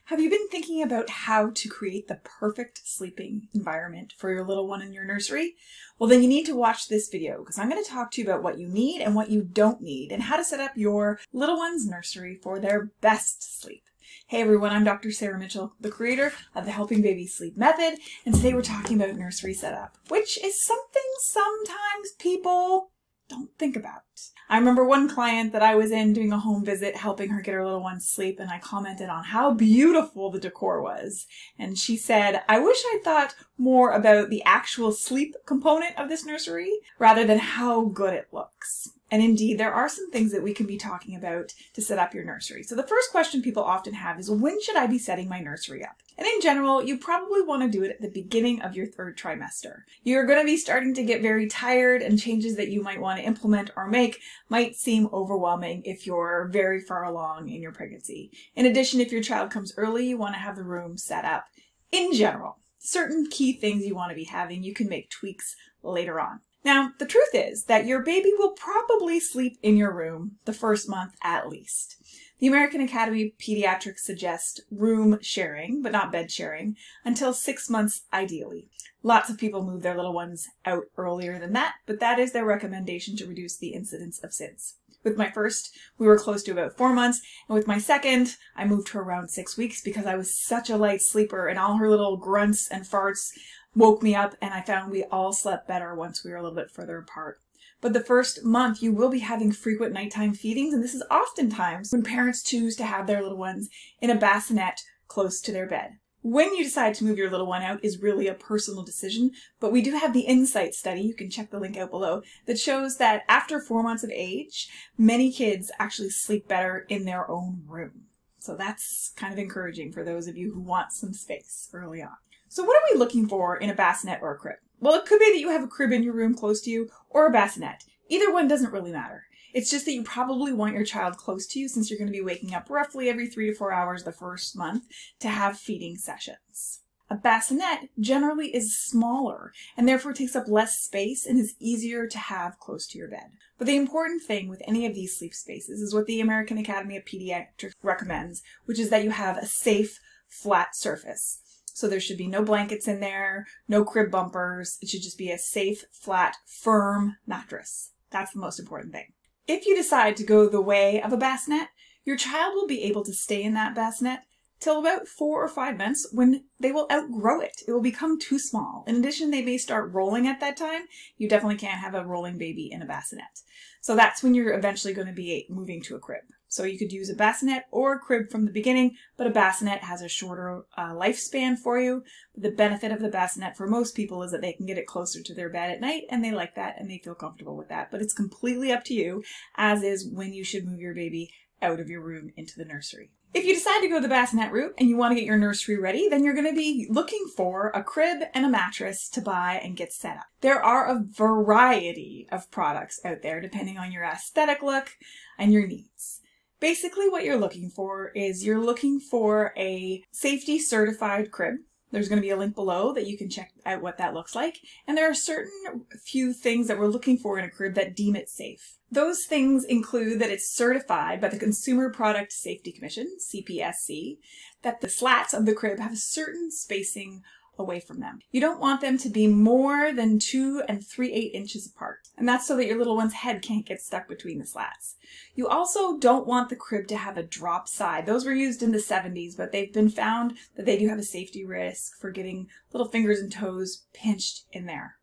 Have you been thinking about how to create the perfect sleeping environment for your little one in your nursery? Well, then you need to watch this video because I'm going to talk to you about what you need and what you don't need and how to set up your little one's nursery for their best sleep. Hey everyone, I'm Dr. Sarah Mitchell, the creator of the Helping Babies Sleep Method, and today we're talking about nursery setup, which is something sometimes people don't think about. I remember one client that I was in doing a home visit, helping her get her little one to sleep, and I commented on how beautiful the decor was. And she said, I wish I'd thought more about the actual sleep component of this nursery rather than how good it looks. And indeed, there are some things that we can be talking about to set up your nursery. So the first question people often have is, when should I be setting my nursery up? And in general, you probably want to do it at the beginning of your third trimester. You're going to be starting to get very tired, and changes that you might want to implement or make might seem overwhelming if you're very far along in your pregnancy. In addition, if your child comes early, you want to have the room set up. In general, certain key things you want to be having, you can make tweaks later on. Now, the truth is that your baby will probably sleep in your room the first month at least. The American Academy of Pediatrics suggests room sharing, but not bed sharing, until 6 months ideally. Lots of people move their little ones out earlier than that, but that is their recommendation to reduce the incidence of SIDS. With my first, we were close to about 4 months, and with my second, I moved her around 6 weeks because I was such a light sleeper, and all her little grunts and farts woke me up, and I found we all slept better once we were a little bit further apart. But the first month, you will be having frequent nighttime feedings, and this is oftentimes when parents choose to have their little ones in a bassinet close to their bed. When you decide to move your little one out is really a personal decision, but we do have the Insight study, you can check the link out below, that shows that after 4 months of age, many kids actually sleep better in their own room. So that's kind of encouraging for those of you who want some space early on. So what are we looking for in a bassinet or a crib? Well, it could be that you have a crib in your room close to you or a bassinet. Either one doesn't really matter. It's just that you probably want your child close to you since you're going to be waking up roughly every 3 to 4 hours the first month to have feeding sessions. A bassinet generally is smaller and therefore takes up less space and is easier to have close to your bed. But the important thing with any of these sleep spaces is what the American Academy of Pediatrics recommends, which is that you have a safe, flat surface. So there should be no blankets in there, no crib bumpers. It should just be a safe, flat, firm mattress. That's the most important thing. If you decide to go the way of a bassinet, your child will be able to stay in that bassinet till about 4 or 5 months when they will outgrow it. It will become too small. In addition, they may start rolling at that time. You definitely can't have a rolling baby in a bassinet. So that's when you're eventually going to be moving to a crib. So you could use a bassinet or a crib from the beginning, but a bassinet has a shorter lifespan for you. The benefit of the bassinet for most people is that they can get it closer to their bed at night, and they like that and they feel comfortable with that. But it's completely up to you, as is when you should move your baby out of your room into the nursery. If you decide to go the bassinet route and you want to get your nursery ready, then you're going to be looking for a crib and a mattress to buy and get set up. There are a variety of products out there depending on your aesthetic look and your needs. Basically what you're looking for is you're looking for a safety certified crib. There's going to be a link below that you can check out what that looks like. And there are certain few things that we're looking for in a crib that deem it safe. Those things include that it's certified by the Consumer Product Safety Commission, CPSC, that the slats of the crib have a certain spacing away from them. You don't want them to be more than 2 3/8 inches apart. And that's so that your little one's head can't get stuck between the slats. You also don't want the crib to have a drop side. Those were used in the 70s, but they've been found that they do have a safety risk for getting little fingers and toes pinched in there.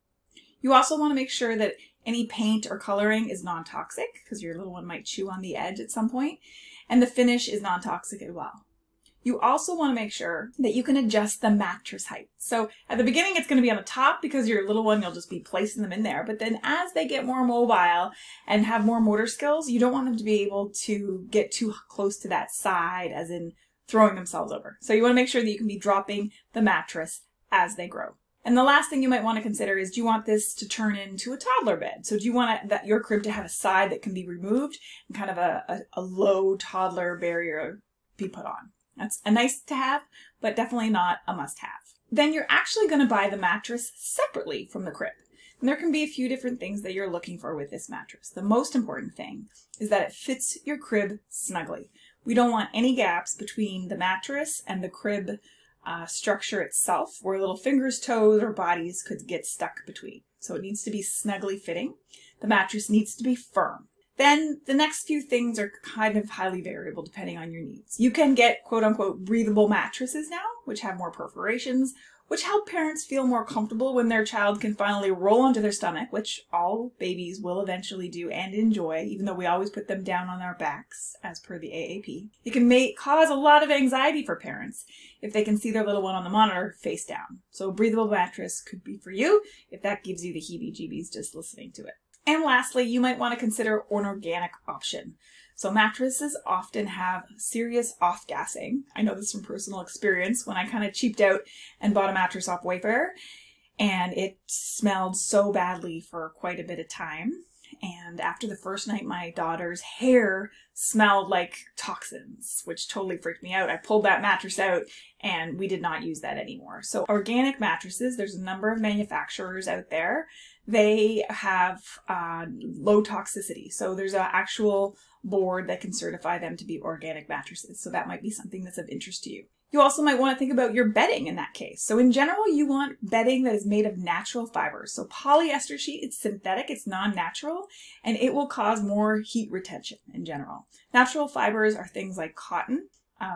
You also want to make sure that any paint or coloring is non-toxic, because your little one might chew on the edge at some point, and the finish is non-toxic as well. You also want to make sure that you can adjust the mattress height. So at the beginning, it's going to be on the top because your little one, you'll just be placing them in there. But then as they get more mobile and have more motor skills, you don't want them to be able to get too close to that side, as in throwing themselves over. So you want to make sure that you can be dropping the mattress as they grow. And the last thing you might want to consider is, do you want this to turn into a toddler bed? So do you want your crib to have a side that can be removed and kind of a low toddler barrier be put on? That's a nice to have, but definitely not a must have. Then you're actually going to buy the mattress separately from the crib. And there can be a few different things that you're looking for with this mattress. The most important thing is that it fits your crib snugly. We don't want any gaps between the mattress and the crib structure itself, where little fingers, toes, or bodies could get stuck between. So it needs to be snugly fitting. The mattress needs to be firm. Then the next few things are kind of highly variable depending on your needs. You can get quote-unquote breathable mattresses now, which have more perforations, which help parents feel more comfortable when their child can finally roll onto their stomach, which all babies will eventually do and enjoy, even though we always put them down on their backs, as per the AAP. It can cause a lot of anxiety for parents if they can see their little one on the monitor face down. So a breathable mattress could be for you if that gives you the heebie-jeebies just listening to it. And lastly, you might want to consider an organic option. So mattresses often have serious off-gassing. I know this from personal experience when I kind of cheaped out and bought a mattress off Wayfair, and it smelled so badly for quite a bit of time. And after the first night, my daughter's hair smelled like toxins, which totally freaked me out. I pulled that mattress out and we did not use that anymore. So organic mattresses, there's a number of manufacturers out there. They have low toxicity. So there's an actual board that can certify them to be organic mattresses. So that might be something that's of interest to you. You also might want to think about your bedding in that case. So in general, you want bedding that is made of natural fibers. So polyester sheet, it's synthetic, it's non-natural, and it will cause more heat retention in general. Natural fibers are things like cotton,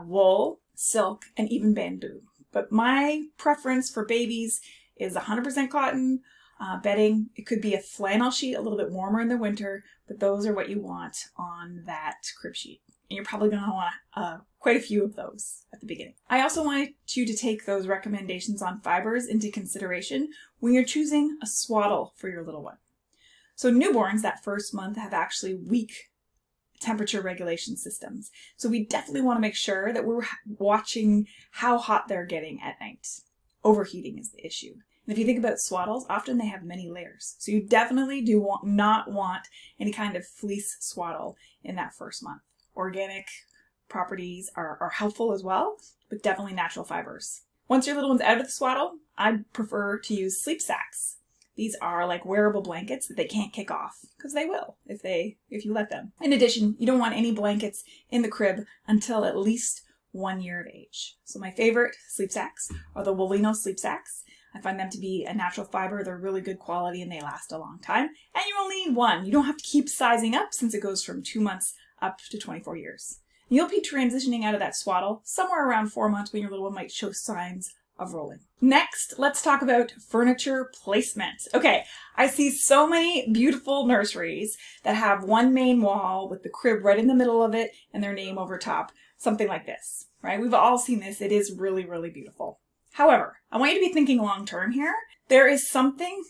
wool, silk, and even bamboo. But my preference for babies is 100% cotton bedding. It could be a flannel sheet, a little bit warmer in the winter, but those are what you want on that crib sheet. And you're probably going to want quite a few of those at the beginning. I also wanted you to take those recommendations on fibers into consideration when you're choosing a swaddle for your little one. So newborns that first month have actually weak temperature regulation systems. So we definitely want to make sure that we're watching how hot they're getting at night. Overheating is the issue. And if you think about swaddles, often they have many layers. So you definitely not want any kind of fleece swaddle in that first month. Organic properties are helpful as well, but definitely natural fibers. Once your little one's out of the swaddle, I prefer to use sleep sacks. These are like wearable blankets that they can't kick off, because they will if you let them. In addition, you don't want any blankets in the crib until at least 1 year of age. So my favorite sleep sacks are the Woolino sleep sacks. I find them to be a natural fiber. They're really good quality and they last a long time. And you only need one. You don't have to keep sizing up since it goes from 2 months up to 24 years. You'll be transitioning out of that swaddle somewhere around 4 months when your little one might show signs of rolling. Next, let's talk about furniture placement. Okay, I see so many beautiful nurseries that have one main wall with the crib right in the middle of it and their name over top. Something like this, right? We've all seen this. It is really, really beautiful. However, I want you to be thinking long term here. There is something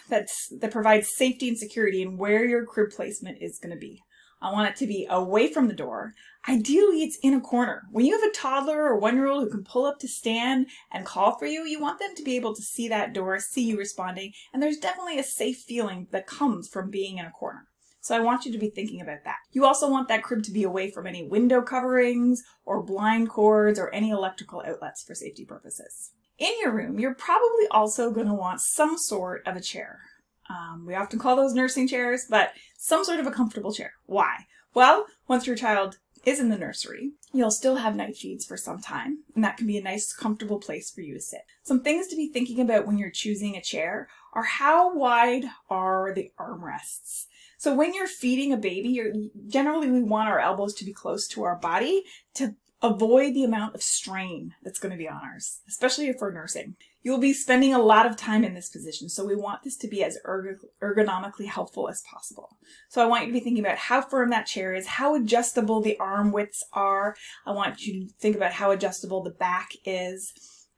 that provides safety and security in where your crib placement is going to be. I want it to be away from the door. Ideally, it's in a corner. When you have a toddler or 1-year-old who can pull up to stand and call for you, you want them to be able to see that door, see you responding, and there's definitely a safe feeling that comes from being in a corner. So I want you to be thinking about that. You also want that crib to be away from any window coverings or blind cords or any electrical outlets for safety purposes. In your room, you're probably also going to want some sort of a chair. We often call those nursing chairs, but some sort of a comfortable chair. Why? Well, once your child is in the nursery, you'll still have night feeds for some time, and that can be a nice, comfortable place for you to sit. Some things to be thinking about when you're choosing a chair are how wide are the armrests. So when you're feeding a baby, generally we want our elbows to be close to our body to avoid the amount of strain that's going to be on ours, especially for nursing. You'll be spending a lot of time in this position, so we want this to be as ergonomically helpful as possible. So I want you to be thinking about how firm that chair is, how adjustable the arm widths are. I want you to think about how adjustable the back is.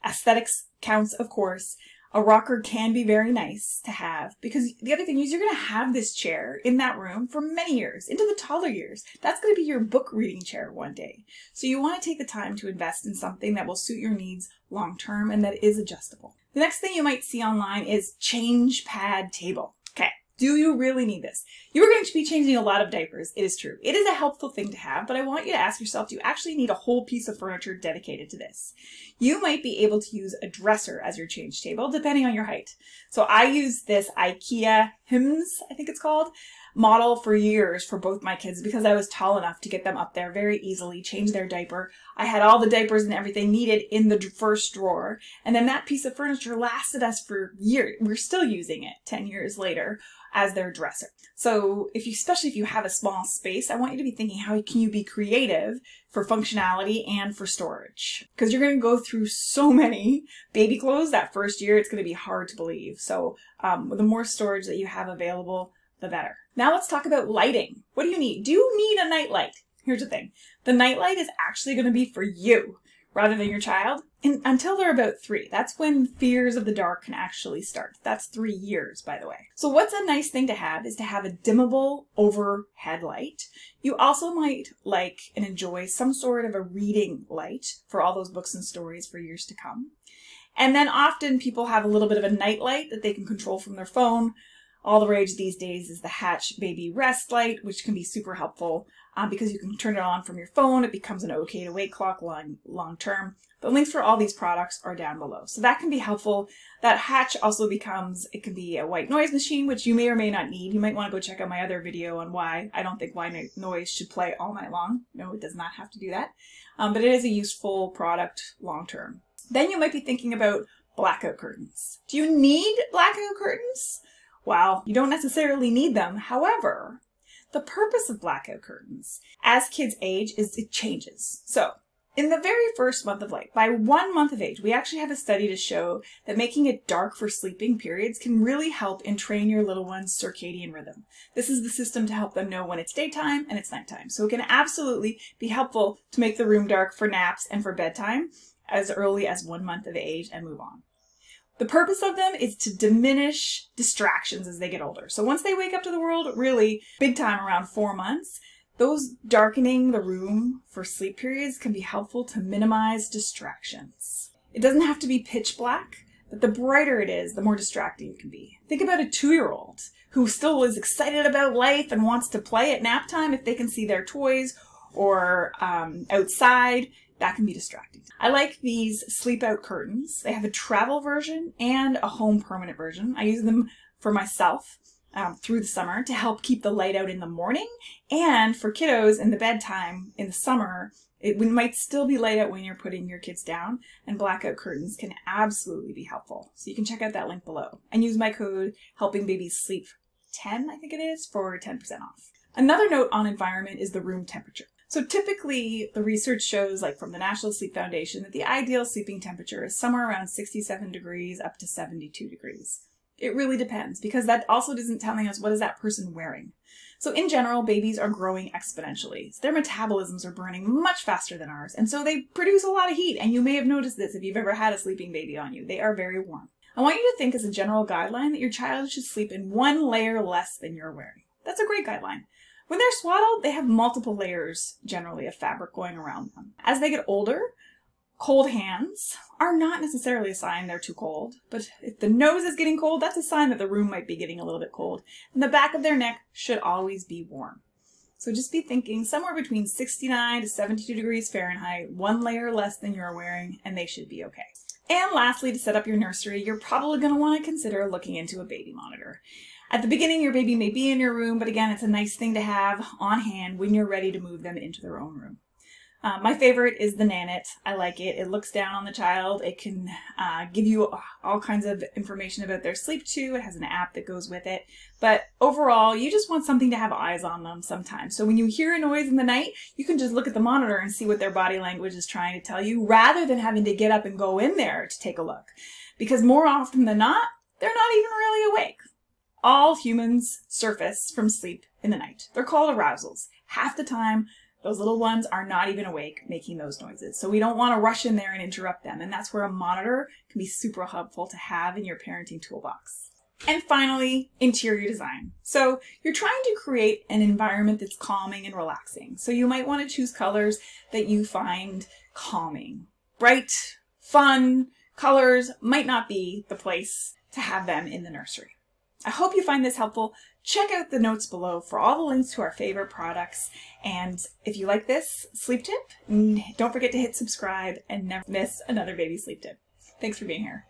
Aesthetics counts, of course. A rocker can be very nice to have because the other thing is you're going to have this chair in that room for many years, into the toddler years. That's going to be your book reading chair one day. So you want to take the time to invest in something that will suit your needs long term and that is adjustable. The next thing you might see online is change pad table. Okay. Do you really need this? You are going to be changing a lot of diapers. It is true. It is a helpful thing to have, but I want you to ask yourself, do you actually need a whole piece of furniture dedicated to this? You might be able to use a dresser as your change table, depending on your height. So I use this IKEA Hims, I think it's called. model for years for both my kids because I was tall enough to get them up there very easily, change their diaper. I had all the diapers and everything needed in the first drawer. And then that piece of furniture lasted us for years. We're still using it 10 years later as their dresser. So especially if you have a small space, I want you to be thinking, how can you be creative for functionality and for storage? Because you're going to go through so many baby clothes that first year, it's going to be hard to believe. So the more storage that you have available, the better. Now let's talk about lighting. What do you need? Do you need a night light? Here's the thing. The night light is actually going to be for you rather than your child until they're about 3. That's when fears of the dark can actually start. That's 3 years, by the way. So what's a nice thing to have is to have a dimmable overhead light. You also might like and enjoy some sort of a reading light for all those books and stories for years to come. And then often people have a little bit of a night light that they can control from their phone. All the rage these days is the Hatch Baby Rest Light, which can be super helpful because you can turn it on from your phone. It becomes an okay to wake clock long term. The links for all these products are down below. So that can be helpful. That Hatch also it can be a white noise machine, which you may or may not need. You might want to go check out my other video on why I don't think white noise should play all night long. No, it does not have to do that. But it is a useful product long term. Then you might be thinking about blackout curtains. Do you need blackout curtains? Well, you don't necessarily need them. However, the purpose of blackout curtains as kids age is it changes. So in the very first month of life, by 1 month of age, we actually have a study to show that making it dark for sleeping periods can really help and train your little one's circadian rhythm. This is the system to help them know when it's daytime and it's nighttime. So it can absolutely be helpful to make the room dark for naps and for bedtime as early as 1 month of age and move on. The purpose of them is to diminish distractions as they get older. So once they wake up to the world, really big time around 4 months, those darkening the room for sleep periods can be helpful to minimize distractions. It doesn't have to be pitch black, but the brighter it is, the more distracting it can be. Think about a 2-year-old who still is excited about life and wants to play at nap time. If they can see their toys or outside, that can be distracting. I like these sleep out curtains. They have a travel version and a home permanent version. I use them for myself through the summer to help keep the light out in the morning, and for kiddos in the bedtime in the summer, it might still be light out when you're putting your kids down, and blackout curtains can absolutely be helpful. So you can check out that link below and use my code HelpingBabiesSleep10, I think it is, for 10% off. Another note on environment is the room temperature. So typically the research shows, like from the National Sleep Foundation, that the ideal sleeping temperature is somewhere around 67 degrees up to 72 degrees. It really depends, because that also isn't telling us what is that person wearing. So in general, babies are growing exponentially. So their metabolisms are burning much faster than ours, and so they produce a lot of heat. And you may have noticed this if you've ever had a sleeping baby on you. They are very warm. I want you to think as a general guideline that your child should sleep in 1 layer less than you're wearing. That's a great guideline. When they're swaddled, they have multiple layers, generally, of fabric going around them. As they get older, cold hands are not necessarily a sign they're too cold, but if the nose is getting cold, that's a sign that the room might be getting a little bit cold. And the back of their neck should always be warm. So just be thinking somewhere between 69 to 72 degrees Fahrenheit, 1 layer less than you're wearing, and they should be okay. And lastly, to set up your nursery, you're probably going to want to consider looking into a baby monitor. At the beginning, your baby may be in your room, but again, it's a nice thing to have on hand when you're ready to move them into their own room. My favorite is the Nanit. I like it. It looks down on the child. It can give you all kinds of information about their sleep too. It has an app that goes with it. But overall, you just want something to have eyes on them sometimes. So when you hear a noise in the night, you can just look at the monitor and see what their body language is trying to tell you, rather than having to get up and go in there to take a look. Because more often than not, they're not even really awake. All humans surface from sleep in the night. They're called arousals. Half the time, those little ones are not even awake making those noises. So we don't want to rush in there and interrupt them. And that's where a monitor can be super helpful to have in your parenting toolbox. And finally, interior design. So you're trying to create an environment that's calming and relaxing. So you might want to choose colors that you find calming. Bright, fun colors might not be the place to have them in the nursery. I hope you find this helpful. Check out the notes below for all the links to our favorite products. And if you like this sleep tip, don't forget to hit subscribe and never miss another baby sleep tip. Thanks for being here.